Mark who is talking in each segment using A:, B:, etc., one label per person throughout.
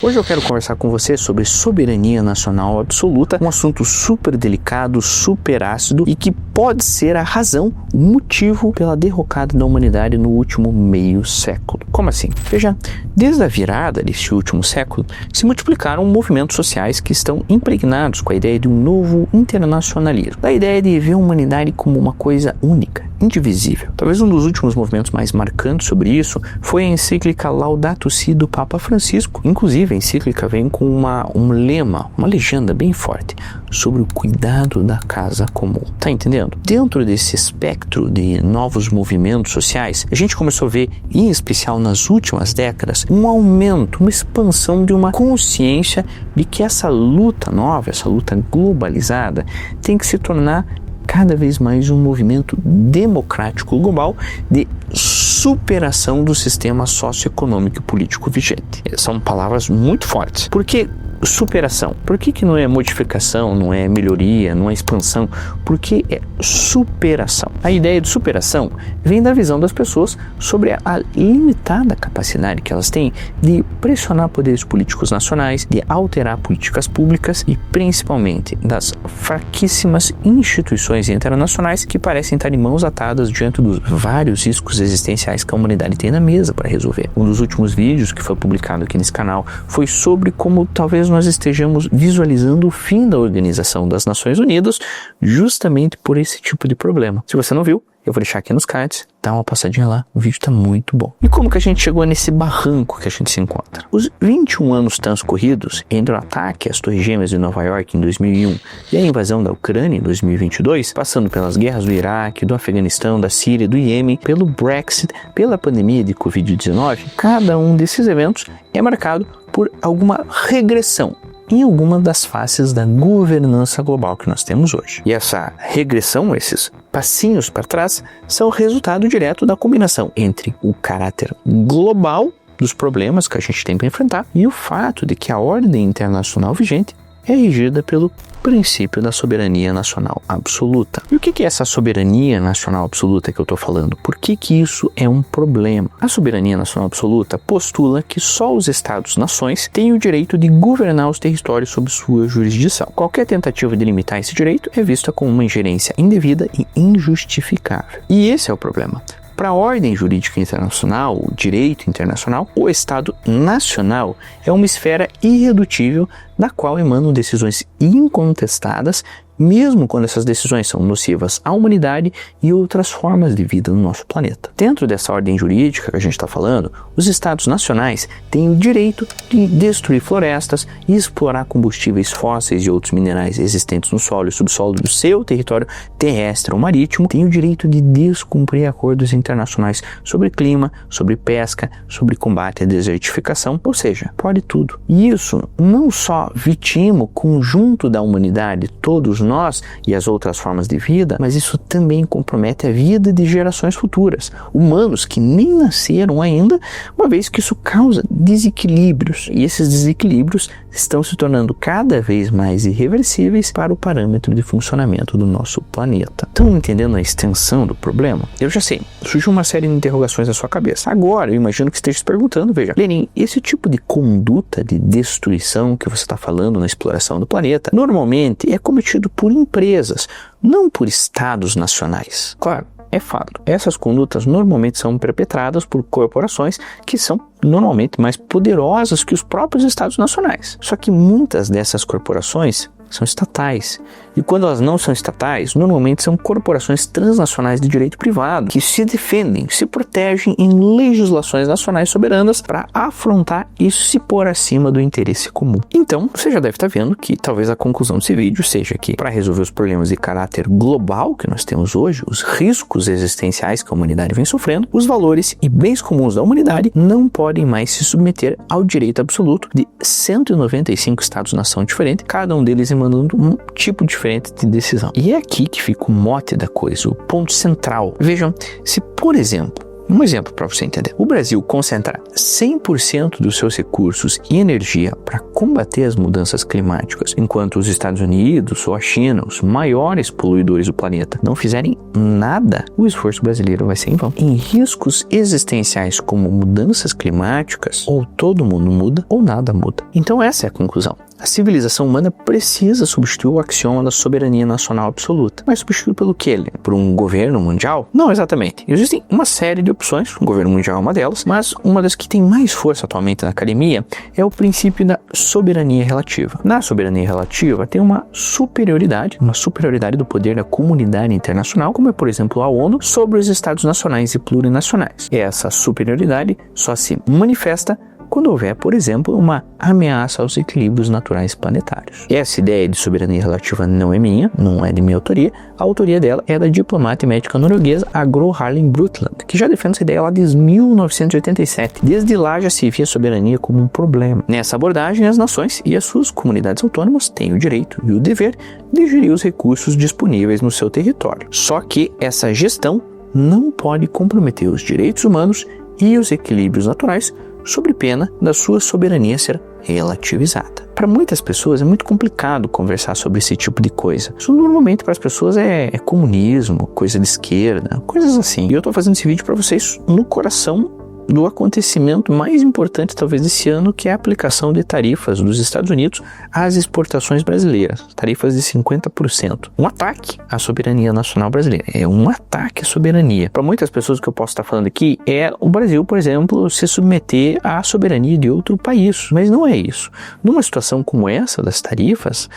A: Hoje eu quero conversar com você sobre soberania nacional absoluta, um assunto super delicado, super ácido e que pode ser a razão, o motivo pela derrocada da humanidade no último meio século. Como assim? Veja, desde a virada deste último século, se multiplicaram movimentos sociais que estão impregnados com a ideia de um novo internacionalismo, da ideia de ver a humanidade como uma coisa única, indivisível. Talvez um dos últimos movimentos mais marcantes sobre isso foi a encíclica Laudato Si do Papa Francisco. Inclusive, a encíclica vem com um lema, uma legenda bem forte sobre o cuidado da casa comum. Tá entendendo? Dentro desse espectro de novos movimentos sociais, a gente começou a ver, em especial nas últimas décadas, um aumento, uma expansão de uma consciência de que essa luta nova, essa luta globalizada, tem que se tornar cada vez mais um movimento democrático global de superação do sistema socioeconômico e político vigente. São palavras muito fortes. Por que superação? Por que não é modificação, não é melhoria, não é expansão? Porque é superação. A ideia de superação vem da visão das pessoas sobre a limitada capacidade que elas têm de pressionar poderes políticos nacionais, de alterar políticas públicas e principalmente das fraquíssimas instituições internacionais que parecem estar em mãos atadas diante dos vários riscos existenciais que a humanidade tem na mesa para resolver. Um dos últimos vídeos que foi publicado aqui nesse canal foi sobre como talvez nós estejamos visualizando o fim da Organização das Nações Unidas justamente por esse tipo de problema. Se você não viu, eu vou deixar aqui nos cards, dá uma passadinha lá, o vídeo está muito bom. E como que a gente chegou nesse barranco que a gente se encontra? Os 21 anos transcorridos entre o ataque às Torres Gêmeas de Nova York em 2001 e a invasão da Ucrânia em 2022, passando pelas guerras do Iraque, do Afeganistão, da Síria, do Iêmen, pelo Brexit, pela pandemia de Covid-19, cada um desses eventos é marcado por alguma regressão em alguma das faces da governança global que nós temos hoje. E essa regressão, esses passinhos para trás, são resultado direto da combinação entre o caráter global dos problemas que a gente tem para enfrentar e o fato de que a ordem internacional vigente é regida pelo princípio da soberania nacional absoluta. E o que é essa soberania nacional absoluta que eu estou falando? Por que isso é um problema? A soberania nacional absoluta postula que só os Estados-nações têm o direito de governar os territórios sob sua jurisdição. Qualquer tentativa de limitar esse direito é vista como uma ingerência indevida e injustificável. E esse é o problema. Para a ordem jurídica internacional, o direito internacional, o Estado nacional é uma esfera irredutível da qual emanam decisões incontestadas, mesmo quando essas decisões são nocivas à humanidade e outras formas de vida no nosso planeta. Dentro dessa ordem jurídica que a gente está falando, os Estados nacionais têm o direito de destruir florestas e explorar combustíveis fósseis e outros minerais existentes no solo e subsolo do seu território terrestre ou marítimo, têm o direito de descumprir acordos internacionais sobre clima, sobre pesca, sobre combate à desertificação, ou seja, pode tudo. E isso não só vitima o conjunto da humanidade, todos nós e as outras formas de vida, mas isso também compromete a vida de gerações futuras, humanos que nem nasceram ainda, uma vez que isso causa desequilíbrios, e esses desequilíbrios estão se tornando cada vez mais irreversíveis para o parâmetro de funcionamento do nosso planeta. Estão entendendo a extensão do problema? Eu já sei, surgiu uma série de interrogações na sua cabeça. Agora, eu imagino que esteja se perguntando, veja, Lenin, esse tipo de conduta de destruição que você está falando na exploração do planeta, normalmente é cometido por empresas, não por estados nacionais. Claro, é fato. Essas condutas normalmente são perpetradas por corporações que são normalmente mais poderosas que os próprios estados nacionais. Só que muitas dessas corporações são estatais. E quando elas não são estatais, normalmente são corporações transnacionais de direito privado que se defendem, se protegem em legislações nacionais soberanas para afrontar e se pôr acima do interesse comum. Então, você já deve estar vendo que talvez a conclusão desse vídeo seja que, para resolver os problemas de caráter global que nós temos hoje, os riscos existenciais que a humanidade vem sofrendo, os valores e bens comuns da humanidade não podem mais se submeter ao direito absoluto de 195 estados-nação diferentes, cada um deles emanando um tipo diferente de decisão. E é aqui que fica o mote da coisa, o ponto central. Vejam, se por exemplo, Um exemplo para você entender. O Brasil concentrar 100% dos seus recursos e energia para combater as mudanças climáticas, enquanto os Estados Unidos ou a China, os maiores poluidores do planeta, não fizerem nada, o esforço brasileiro vai ser em vão. Em riscos existenciais como mudanças climáticas, ou todo mundo muda ou nada muda. Então essa é a conclusão. A civilização humana precisa substituir o axioma da soberania nacional absoluta. Mas substituir pelo quê? Por um governo mundial? Não exatamente. Existem uma série de opções, o governo mundial é uma delas, mas uma das que tem mais força atualmente na academia é o princípio da soberania relativa. Na soberania relativa tem uma superioridade do poder da comunidade internacional, como é, por exemplo, a ONU, sobre os estados nacionais e plurinacionais. Essa superioridade só se manifesta quando houver, por exemplo, uma ameaça aos equilíbrios naturais planetários. Essa ideia de soberania relativa não é minha, não é de minha autoria. A autoria dela é da diplomata e médica norueguesa Gro Harlem Brundtland, que já defende essa ideia lá desde 1987. Desde lá já se via a soberania como um problema. Nessa abordagem, as nações e as suas comunidades autônomas têm o direito e o dever de gerir os recursos disponíveis no seu território. Só que essa gestão não pode comprometer os direitos humanos e os equilíbrios naturais, sob pena da sua soberania ser relativizada. Para muitas pessoas é muito complicado conversar sobre esse tipo de coisa. Isso normalmente para as pessoas é comunismo, coisa de esquerda, coisas assim. E eu estou fazendo esse vídeo para vocês no coração do acontecimento mais importante talvez desse ano, que é a aplicação de tarifas dos Estados Unidos às exportações brasileiras, tarifas de 50%. Um ataque à soberania nacional brasileira, é um ataque à soberania. Para muitas pessoas, o que eu posso estar falando aqui é o Brasil, por exemplo, se submeter à soberania de outro país, mas não é isso. Numa situação como essa das tarifas,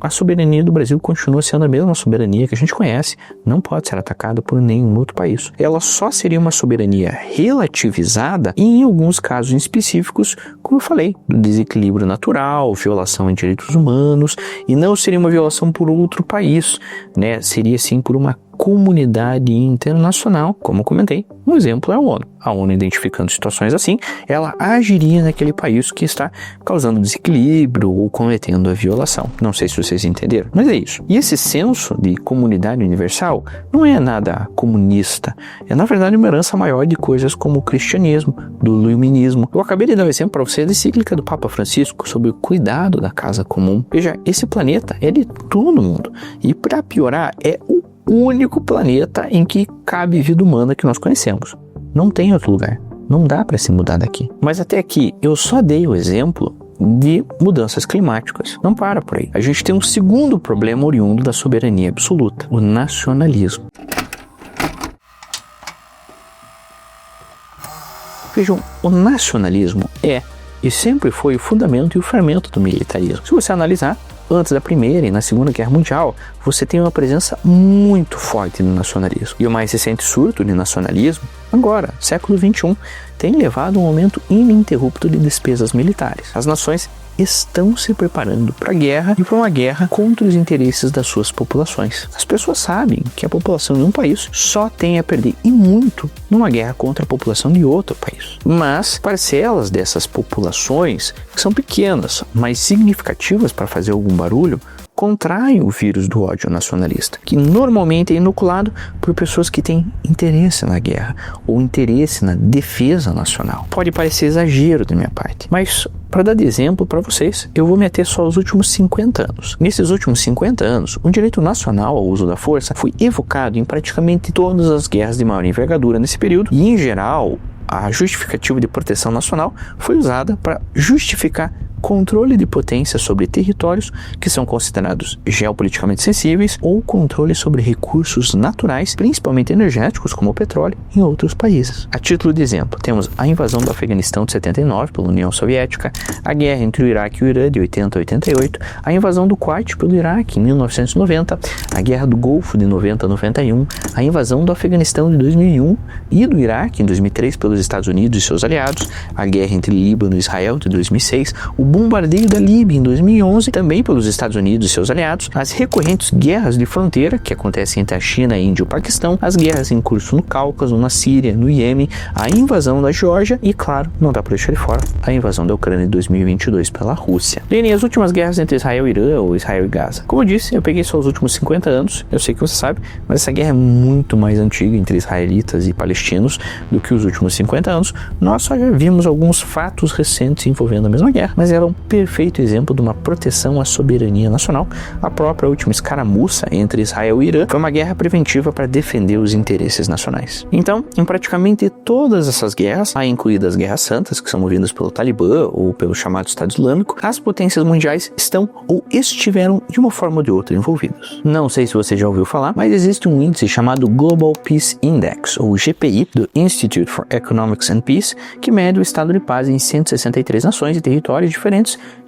A: a soberania do Brasil continua sendo a mesma soberania que a gente conhece, não pode ser atacada por nenhum outro país. Ela só seria uma soberania relativizada em alguns casos específicos, como eu falei, do desequilíbrio natural, violação em direitos humanos, e não seria uma violação por outro país, né? Seria sim por uma comunidade internacional, como eu comentei. Um exemplo é a ONU. A ONU, identificando situações assim, ela agiria naquele país que está causando desequilíbrio ou cometendo a violação. Não sei se vocês entenderam, mas é isso. E esse senso de comunidade universal não é nada comunista. É, na verdade, uma herança maior de coisas como o cristianismo, do iluminismo. Eu acabei de dar um exemplo para vocês da encíclica do Papa Francisco sobre o cuidado da casa comum. Veja, esse planeta é de todo mundo. E para piorar, é o único planeta em que cabe vida humana que nós conhecemos. Não tem outro lugar. Não dá para se mudar daqui. Mas até aqui eu só dei o exemplo de mudanças climáticas. Não para por aí. A gente tem um segundo problema oriundo da soberania absoluta: o nacionalismo. Vejam, o nacionalismo é e sempre foi o fundamento e o fermento do militarismo. Se você analisar, antes da Primeira e na Segunda Guerra Mundial, você tem uma presença muito forte no nacionalismo. E o mais recente surto de nacionalismo, agora, século XXI, tem levado a um aumento ininterrupto de despesas militares. As nações estão se preparando para a guerra e para uma guerra contra os interesses das suas populações. As pessoas sabem que a população de um país só tem a perder, e muito, numa guerra contra a população de outro país. Mas parcelas dessas populações, que são pequenas, mas significativas para fazer algum barulho, contraem o vírus do ódio nacionalista, que normalmente é inoculado por pessoas que têm interesse na guerra ou interesse na defesa nacional. Pode parecer exagero da minha parte, mas para dar de exemplo para vocês, eu vou me ater só aos últimos 50 anos. Nesses últimos 50 anos, o direito nacional ao uso da força foi evocado em praticamente todas as guerras de maior envergadura nesse período, e em geral, a justificativa de proteção nacional foi usada para justificar controle de potência sobre territórios que são considerados geopoliticamente sensíveis ou controle sobre recursos naturais, principalmente energéticos, como o petróleo, em outros países. A título de exemplo, temos a invasão do Afeganistão de 79 pela União Soviética, a guerra entre o Iraque e o Irã de 80 a 88, a invasão do Kuwait pelo Iraque em 1990, a guerra do Golfo de 90 a 91, a invasão do Afeganistão de 2001 e do Iraque em 2003 pelos Estados Unidos e seus aliados, a guerra entre Líbano e Israel de 2006, o bombardeio da Líbia em 2011, também pelos Estados Unidos e seus aliados, as recorrentes guerras de fronteira que acontecem entre a China, a Índia e o Paquistão, as guerras em curso no Cáucaso, na Síria, no Iêmen, a invasão da Geórgia e, claro, não dá para deixar de fora, a invasão da Ucrânia em 2022 pela Rússia. Lenin, as últimas guerras entre Israel e Irã ou Israel e Gaza. Como eu disse, eu peguei só os últimos 50 anos, eu sei que você sabe, mas essa guerra é muito mais antiga entre israelitas e palestinos do que os últimos 50 anos. Nós só já vimos alguns fatos recentes envolvendo a mesma guerra, mas ela é um perfeito exemplo de uma proteção à soberania nacional. A própria última escaramuça entre Israel e Irã foi uma guerra preventiva para defender os interesses nacionais. Então, em praticamente todas essas guerras, incluídas as guerras santas, que são movidas pelo Talibã ou pelo chamado Estado Islâmico, as potências mundiais estão ou estiveram de uma forma ou de outra envolvidas. Não sei se você já ouviu falar, mas existe um índice chamado Global Peace Index, ou GPI, do Institute for Economics and Peace, que mede o estado de paz em 163 nações e territórios diferentes,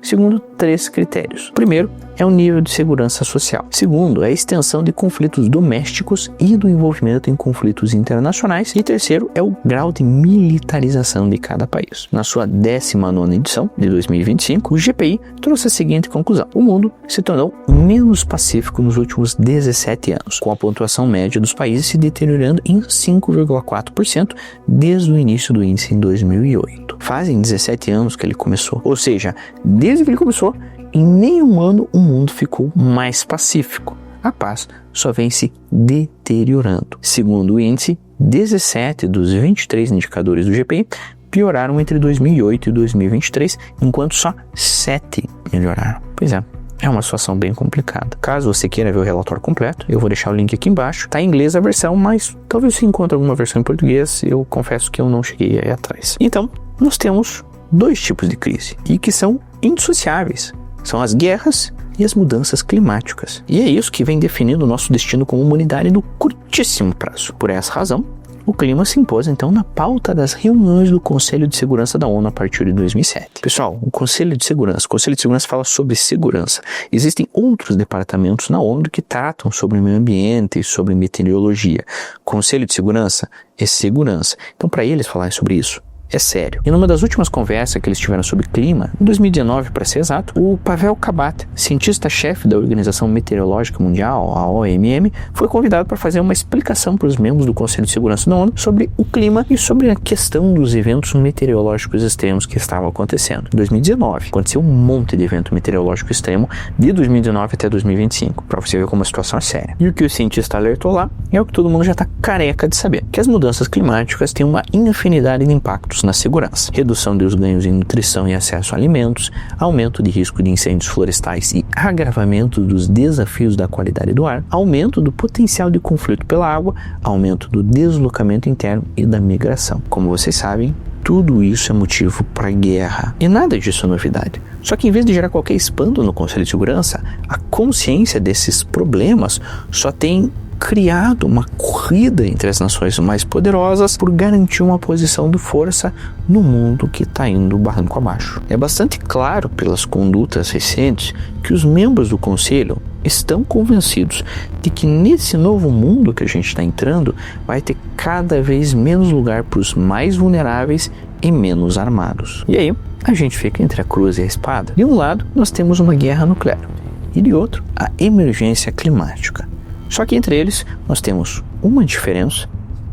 A: segundo 3 critérios. O primeiro é o nível de segurança social. Segundo, é a extensão de conflitos domésticos e do envolvimento em conflitos internacionais. E terceiro é o grau de militarização de cada país. Na sua 19ª edição, de 2025, o GPI trouxe a seguinte conclusão: o mundo se tornou menos pacífico nos últimos 17 anos, com a pontuação média dos países se deteriorando em 5,4% desde o início do índice em 2008. Fazem 17 anos que ele começou, ou seja, desde que ele começou, em nenhum ano o mundo ficou mais pacífico. A paz só vem se deteriorando. Segundo o índice, 17 dos 23 indicadores do GPI pioraram entre 2008 e 2023, enquanto só 7 melhoraram. Pois é uma situação bem complicada. Caso você queira ver o relatório completo, eu vou deixar o link aqui embaixo. Tá em inglês a versão, mas talvez você encontre alguma versão em português. Eu confesso que eu não cheguei aí atrás. Então, nós temos 2 tipos de crise e que são indissociáveis. São as guerras e as mudanças climáticas. E é isso que vem definindo o nosso destino como humanidade no curtíssimo prazo. Por essa razão, o clima se impôs então na pauta das reuniões do Conselho de Segurança da ONU a partir de 2007. Pessoal, o Conselho de Segurança fala sobre segurança. Existem outros departamentos na ONU que tratam sobre o meio ambiente e sobre meteorologia. Conselho de Segurança é segurança. Então, para eles falar sobre isso, é sério. E numa das últimas conversas que eles tiveram sobre clima, em 2019 para ser exato, o Pavel Kabat, cientista-chefe da Organização Meteorológica Mundial, a OMM, foi convidado para fazer uma explicação para os membros do Conselho de Segurança da ONU sobre o clima e sobre a questão dos eventos meteorológicos extremos que estavam acontecendo. Em 2019, aconteceu um monte de evento meteorológico extremo de 2019 até 2025, para você ver como a situação é séria. E o que o cientista alertou lá é o que todo mundo já está careca de saber, que as mudanças climáticas têm uma infinidade de impactos na segurança. Redução dos ganhos em nutrição e acesso a alimentos, aumento de risco de incêndios florestais e agravamento dos desafios da qualidade do ar, aumento do potencial de conflito pela água, aumento do deslocamento interno e da migração. Como vocês sabem, tudo isso é motivo para guerra. E nada disso é novidade. Só que em vez de gerar qualquer espanto no Conselho de Segurança, a consciência desses problemas só tem criado uma corrida entre as nações mais poderosas por garantir uma posição de força no mundo que está indo barranco abaixo. É bastante claro pelas condutas recentes que os membros do Conselho estão convencidos de que nesse novo mundo que a gente está entrando vai ter cada vez menos lugar para os mais vulneráveis e menos armados. E aí a gente fica entre a cruz e a espada. De um lado nós temos uma guerra nuclear e de outro a emergência climática. Só que entre eles nós temos uma diferença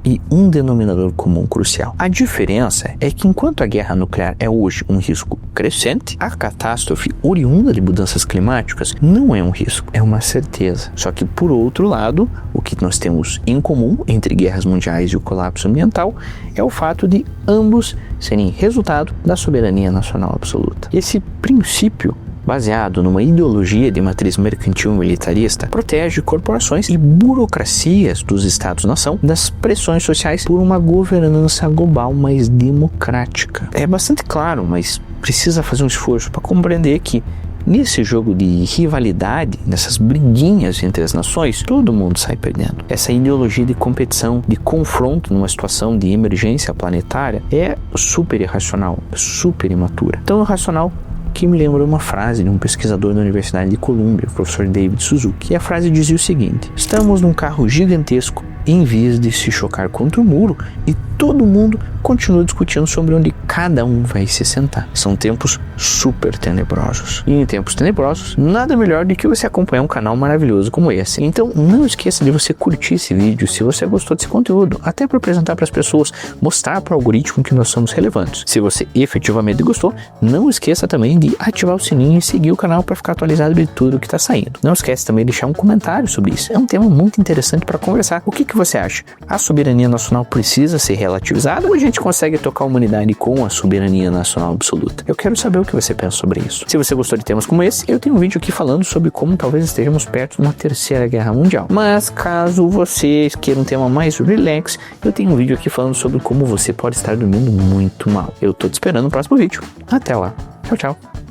A: e um denominador comum crucial. A diferença é que enquanto a guerra nuclear é hoje um risco crescente, a catástrofe oriunda de mudanças climáticas não é um risco, é uma certeza. Só que por outro lado, o que nós temos em comum entre guerras mundiais e o colapso ambiental é o fato de ambos serem resultado da soberania nacional absoluta. Esse princípio, baseado numa ideologia de matriz mercantil militarista, protege corporações e burocracias dos Estados-nação das pressões sociais por uma governança global mais democrática. É bastante claro, mas precisa fazer um esforço para compreender que nesse jogo de rivalidade, nessas briguinhas entre as nações, todo mundo sai perdendo. Essa ideologia de competição, de confronto numa situação de emergência planetária é super irracional, super imatura. Tão irracional que me lembra uma frase de um pesquisador da Universidade de Columbia, o professor David Suzuki. E a frase dizia o seguinte: estamos num carro gigantesco em vez de se chocar contra o muro e todo mundo continua discutindo sobre onde cada um vai se sentar. São tempos super tenebrosos. E em tempos tenebrosos, nada melhor do que você acompanhar um canal maravilhoso como esse. Então não esqueça de você curtir esse vídeo se você gostou desse conteúdo, até para apresentar para as pessoas, mostrar para o algoritmo que nós somos relevantes. Se você efetivamente gostou, não esqueça também de ativar o sininho e seguir o canal para ficar atualizado de tudo que está saindo. Não esquece também de deixar um comentário sobre isso. É um tema muito interessante para conversar. O que você acha? A soberania nacional precisa ser relativizada ou a gente consegue tocar a humanidade com a soberania nacional absoluta? Eu quero saber o que você pensa sobre isso. Se você gostou de temas como esse, eu tenho um vídeo aqui falando sobre como talvez estejamos perto de uma terceira guerra mundial. Mas caso você queira um tema mais relax, eu tenho um vídeo aqui falando sobre como você pode estar dormindo muito mal. Eu tô te esperando no próximo vídeo. Até lá. Tchau, tchau.